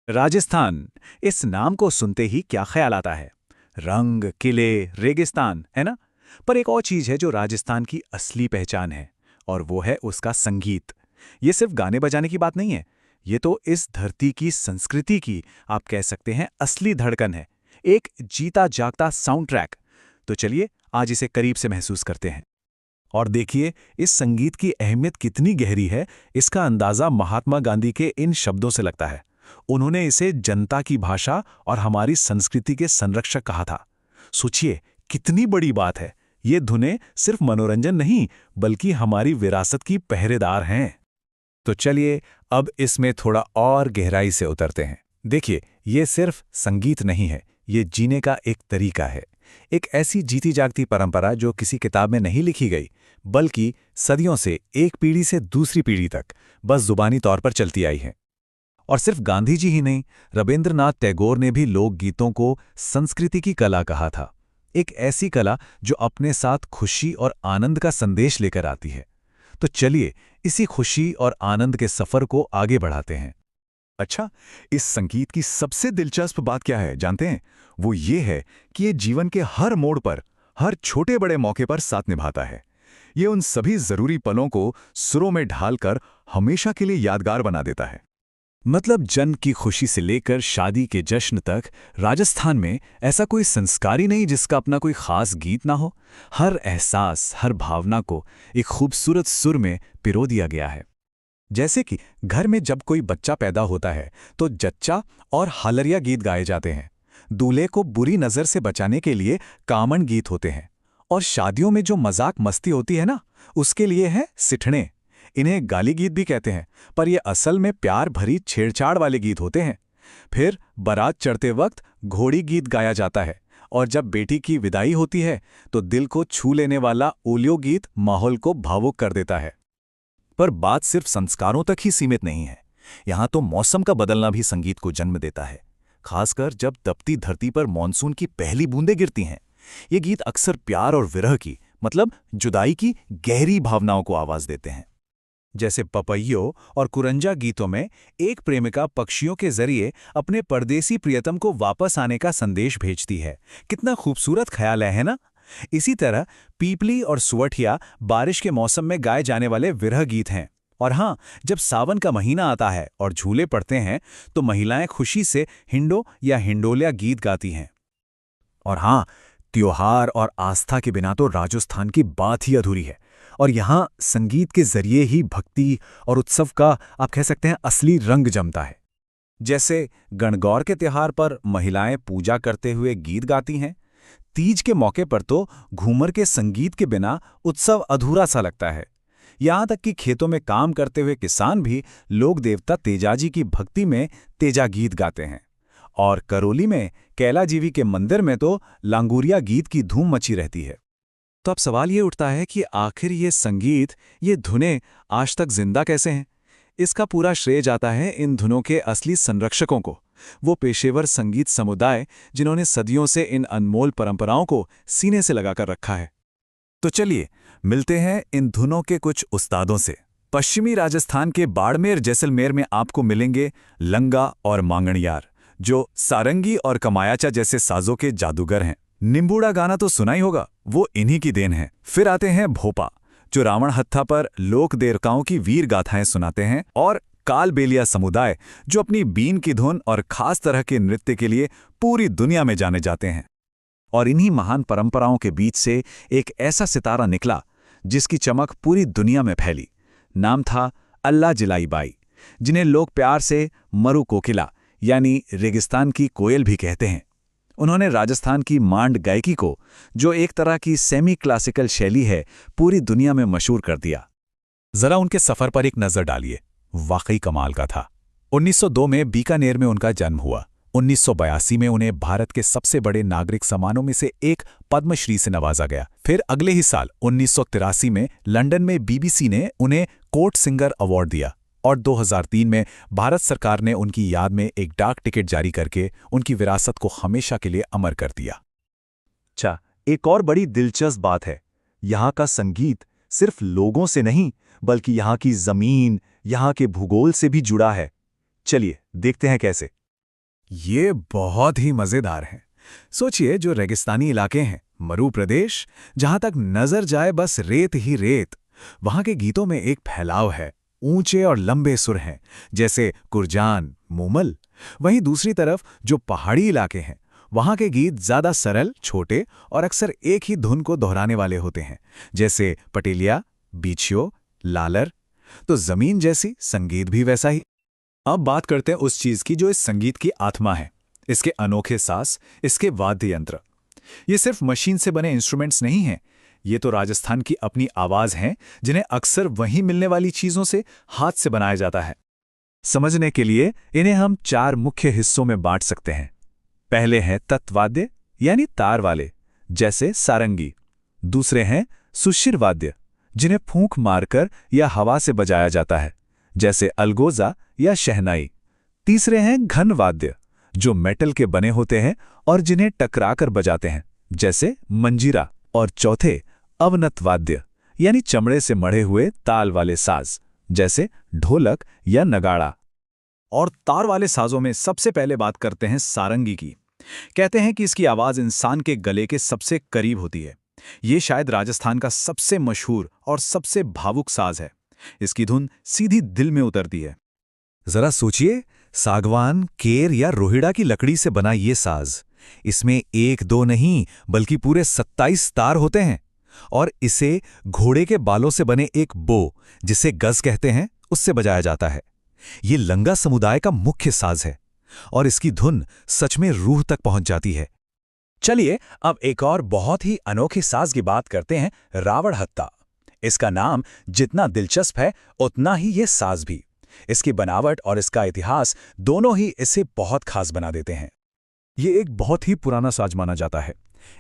राजस्थान, इस नाम को सुनते ही क्या ख्याल आता है? रंग, किले, रेगिस्तान, है ना? पर एक और चीज है जो राजस्थान की असली पहचान है, और वो है उसका संगीत। ये सिर्फ गाने बजाने की बात नहीं है। ये तो इस धरती की संस्कृति की, आप कह सकते हैं, असली धड़कन है। एक जीता जागता साउंड ट्रैक। तो चलिए आज इसे करीब से महसूस करते हैं। और देखिए, इस संगीत की अहमियत कितनी गहरी है, इसका अंदाजा महात्मा गांधी के इन शब्दों से लगता है। उन्होंने इसे जनता की भाषा और हमारी संस्कृति के संरक्षक कहा था। सोचिए, कितनी बड़ी बात है। ये धुनें सिर्फ मनोरंजन नहीं, बल्कि हमारी विरासत की पहरेदार हैं। तो चलिए अब इसमें थोड़ा और गहराई से उतरते हैं। देखिए, ये सिर्फ संगीत नहीं है, ये जीने का एक तरीका है। एक ऐसी जीती जागती परंपरा जो किसी किताब में नहीं लिखी गई, बल्कि सदियों से एक पीढ़ी से दूसरी पीढ़ी तक बस जुबानी तौर पर चलती आई है। और सिर्फ गांधी जी ही नहीं, रविंद्रनाथ टैगोर ने भी लोकगीतों को संस्कृति की कला कहा था। एक ऐसी कला जो अपने साथ खुशी और आनंद का संदेश लेकर आती है। तो चलिए इसी खुशी और आनंद के सफर को आगे बढ़ाते हैं। अच्छा, इस संगीत की सबसे दिलचस्प बात क्या है जानते हैं? वो ये है कि ये जीवन के हर मोड़ पर, हर छोटे बड़े मौके पर साथ निभाता है। ये उन सभी जरूरी पलों को सुरों में ढालकर हमेशा के लिए यादगार बना देता है। मतलब जन्म की खुशी से लेकर शादी के जश्न तक, राजस्थान में ऐसा कोई संस्कार ही नहीं जिसका अपना कोई खास गीत ना हो। हर एहसास, हर भावना को एक खूबसूरत सुर में पिरो दिया गया है। जैसे कि घर में जब कोई बच्चा पैदा होता है तो जच्चा और हालरिया गीत गाए जाते हैं। दूल्हे को बुरी नज़र से बचाने के लिए कामण गीत होते हैं। और शादियों में जो मजाक मस्ती होती है ना, उसके लिए है सिठणे। इन्हें गाली गीत भी कहते हैं, पर ये असल में प्यार भरी छेड़छाड़ वाले गीत होते हैं। फिर बारात चढ़ते वक्त घोड़ी गीत गाया जाता है, और जब बेटी की विदाई होती है तो दिल को छू लेने वाला ओलियो गीत माहौल को भावुक कर देता है। पर बात सिर्फ संस्कारों तक ही सीमित नहीं है। यहाँ तो मौसम का बदलना भी संगीत को जन्म देता है, खासकर जब तपती धरती पर मानसून की पहली बूंदें गिरती हैं। ये गीत अक्सर प्यार और विरह की, मतलब जुदाई की गहरी भावनाओं को आवाज देते हैं। जैसे पपैयो और कुरंजा गीतों में एक प्रेमिका पक्षियों के जरिए अपने परदेसी प्रियतम को वापस आने का संदेश भेजती है। कितना खूबसूरत ख्याल है ना? इसी तरह पीपली और सुवठिया बारिश के मौसम में गाए जाने वाले विरह गीत हैं। और हाँ, जब सावन का महीना आता है और झूले पड़ते हैं तो महिलाएं खुशी से हिंडो या हिंडोलिया गीत गाती हैं। और हाँ, त्योहार और आस्था के बिना तो राजस्थान की बात ही अधूरी है। और यहाँ संगीत के जरिए ही भक्ति और उत्सव का, आप कह सकते हैं, असली रंग जमता है। जैसे गणगौर के त्योहार पर महिलाएं पूजा करते हुए गीत गाती हैं। तीज के मौके पर तो घूमर के संगीत के बिना उत्सव अधूरा सा लगता है। यहाँ तक कि खेतों में काम करते हुए किसान भी लोक देवता तेजाजी की भक्ति में तेजा गीत गाते हैं। और करौली में कैलाजीवी के मंदिर में तो लांगुरिया गीत की धूम मची रहती है। तो अब सवाल ये उठता है कि आखिर ये संगीत, ये धुनें आज तक जिंदा कैसे हैं? इसका पूरा श्रेय जाता है इन धुनों के असली संरक्षकों को, वो पेशेवर संगीत समुदाय जिन्होंने सदियों से इन अनमोल परंपराओं को सीने से लगाकर रखा है। तो चलिए मिलते हैं इन धुनों के कुछ उस्तादों से। पश्चिमी राजस्थान के बाड़मेर जैसलमेर में आपको मिलेंगे लंगा और मांगणियार, जो सारंगी और कमायाचा जैसे साजों के जादूगर हैं। निम्बूड़ा गाना तो सुना ही होगा, वो इन्हीं की देन है। फिर आते हैं भोपा, जो रावण हत्था पर लोक देवताओं की वीर गाथाएं सुनाते हैं। और कालबेलिया समुदाय, जो अपनी बीन की धुन और खास तरह के नृत्य के लिए पूरी दुनिया में जाने जाते हैं। और इन्हीं महान परंपराओं के बीच से एक ऐसा सितारा निकला जिसकी चमक पूरी दुनिया में फैली। नाम था अल्लाह जिलाई बाई, जिन्हें लोग प्यार से मरु कोकिला यानी रेगिस्तान की कोयल भी कहते हैं। उन्होंने राजस्थान की मांड गायकी को, जो एक तरह की सेमी क्लासिकल शैली है, पूरी दुनिया में मशहूर कर दिया। जरा उनके सफर पर एक नजर डालिए, वाकई कमाल का था। 1902 में बीकानेर में उनका जन्म हुआ। 1982 में उन्हें भारत के सबसे बड़े नागरिक सम्मानों में से एक पद्मश्री से नवाजा गया। फिर अगले ही साल 1983 में लंदन में बीबीसी ने उन्हें कोर्ट सिंगर अवार्ड दिया। और 2003 में भारत सरकार ने उनकी याद में एक डाक टिकट जारी करके उनकी विरासत को हमेशा के लिए अमर कर दिया। अच्छा, एक और बड़ी दिलचस्प बात है, यहाँ का संगीत सिर्फ लोगों से नहीं, बल्कि यहाँ की जमीन, यहाँ के भूगोल से भी जुड़ा है। चलिए देखते हैं कैसे। ये बहुत ही मजेदार है। सोचिए, जो रेगिस्तानी इलाके हैं, मरु प्रदेश, जहां तक नजर जाए बस रेत ही रेत, वहां के गीतों में एक फैलाव है। ऊंचे और लंबे सुर हैं, जैसे कुरजान, मूमल। वहीं दूसरी तरफ जो पहाड़ी इलाके हैं, वहां के गीत ज्यादा सरल, छोटे और अक्सर एक ही धुन को दोहराने वाले होते हैं, जैसे पटेलिया, बीछियो, लालर। तो जमीन जैसी, संगीत भी वैसा ही। अब बात करते हैं उस चीज की जो इस संगीत की आत्मा है, इसके अनोखे साज, इसके वाद्य यंत्र। ये सिर्फ मशीन से बने इंस्ट्रूमेंट्स नहीं हैं, ये तो राजस्थान की अपनी आवाज हैं, जिन्हें अक्सर वहीं मिलने वाली चीजों से, हाथ से बनाया जाता है। समझने के लिए इन्हें हम 4 मुख्य हिस्सों में बांट सकते हैं। पहले हैं तत्वाद्य, यानी तार वाले, जैसे सारंगी। दूसरे हैं सुशिर वाद्य, जिन्हें फूंक मारकर या हवा से बजाया जाता है, जैसे अलगोजा या शहनाई। तीसरे हैं घन वाद्य, जो मेटल के बने होते हैं और जिन्हें टकराकर बजाते हैं, जैसे मंजीरा। और चौथे अवनत वाद्य, यानी चमड़े से मढ़े हुए ताल वाले साज, जैसे ढोलक या नगाड़ा। और तार वाले साजों में सबसे पहले बात करते हैं सारंगी की। कहते हैं कि इसकी आवाज इंसान के गले के सबसे करीब होती है। ये शायद राजस्थान का सबसे मशहूर और सबसे भावुक साज है। इसकी धुन सीधी दिल में उतरती है। जरा सोचिए, सागवान, केर या रोहिड़ा की लकड़ी से बना ये साज, इसमें 1-2 नहीं बल्कि पूरे 27 तार होते हैं। और इसे घोड़े के बालों से बने एक बो, जिसे गज कहते हैं, उससे बजाया जाता है। ये लंगा समुदाय का मुख्य साज है और इसकी धुन सच में रूह तक पहुंच जाती है। चलिए अब एक और बहुत ही अनोखी साज की बात करते हैं, रावण हत्ता। इसका नाम जितना दिलचस्प है, उतना ही ये साज भी। इसकी बनावट और इसका इतिहास दोनों ही इसे बहुत खास बना देते हैं। ये एक बहुत ही पुराना साज माना जाता है।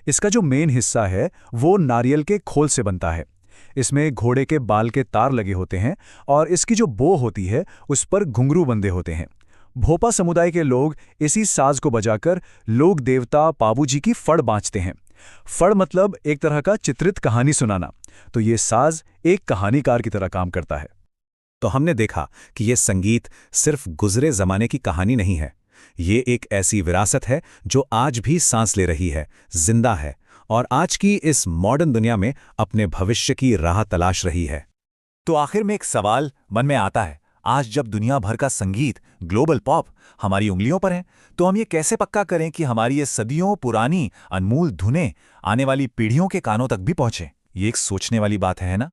इसका जो मेन हिस्सा है वो नारियल के खोल से बनता है। इसमें घोड़े के बाल के तार लगे होते हैं और इसकी जो बो होती है उस पर घुंघरू बंधे होते हैं। भोपा समुदाय के लोग इसी साज को बजाकर लोक देवता पाबूजी की फड़ बाँचते हैं। फड़ मतलब एक तरह का चित्रित कहानी सुनाना। तो ये साज एक कहानीकार की तरह काम करता है। तो हमने देखा कि ये संगीत सिर्फ गुजरे जमाने की कहानी नहीं है। ये एक ऐसी विरासत है जो आज भी सांस ले रही है, जिंदा है और आज की इस मॉडर्न दुनिया में अपने भविष्य की राह तलाश रही है। तो आखिर में एक सवाल मन में आता है, आज जब दुनिया भर का संगीत, ग्लोबल पॉप हमारी उंगलियों पर है, तो हम ये कैसे पक्का करें कि हमारी ये सदियों पुरानी अनमोल धुनें आने वाली पीढ़ियों के कानों तक भी पहुंचे? ये एक सोचने वाली बात है ना?